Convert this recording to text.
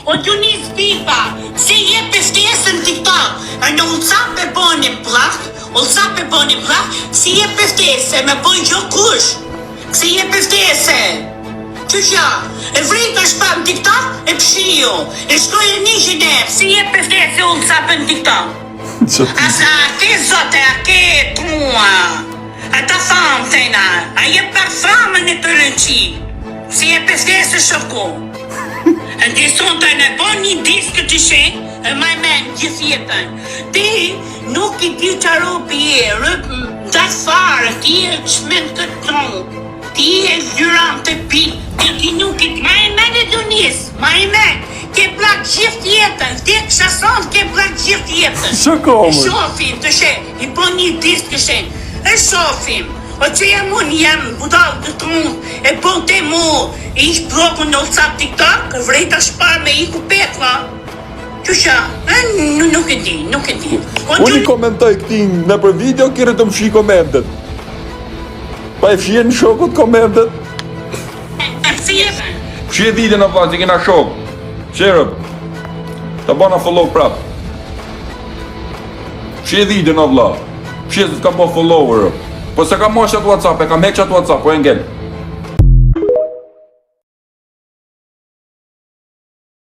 O Dionis Pipa, si je ftesën TikTok, në ullësap e bonin plak, si je ftesë, me bojnë gjo kush, si je ftesë. Qëshja, e vrejt është pa në TikTok, e pëshio, e shkoj e 100 euro, si je ftesë ullësap në TikTok. Asa, a ke zote, a ke trua, a ta famë tëjna, a je për framën e të rënqi, si je ftesë shoko. E dison të në bon një diskë të shenë, e maj men gjithë jetën. Ti nuk i di që robi e, datë farë, ti e qmen këtë tonë, ti e zyram të pitë, ti nuk i di, maj men e Dionis, maj men, ke plak gjithë jetën, ti e këshason ke plak gjithë jetën. E shofim të shenë, i bon një diskë të shenë, e shofim. O që jam unë jam budal të trunë, e bon të mu, e ishë bloku në ullësap TikTok, vrejta shpar me i ku petla. Qësha, nuk e di. Unë i komentoj këti në për video, kire të më fshi komentet. Pa e fshi e në shokut komentet. Fshi e video në vla, që kina shok. Shërëp, të bona follow prap. Fshi e video në vla, fshi e të ka bo follower. Po se ka mosh atë WhatsApp, e ka meq atë WhatsApp, po e ngell.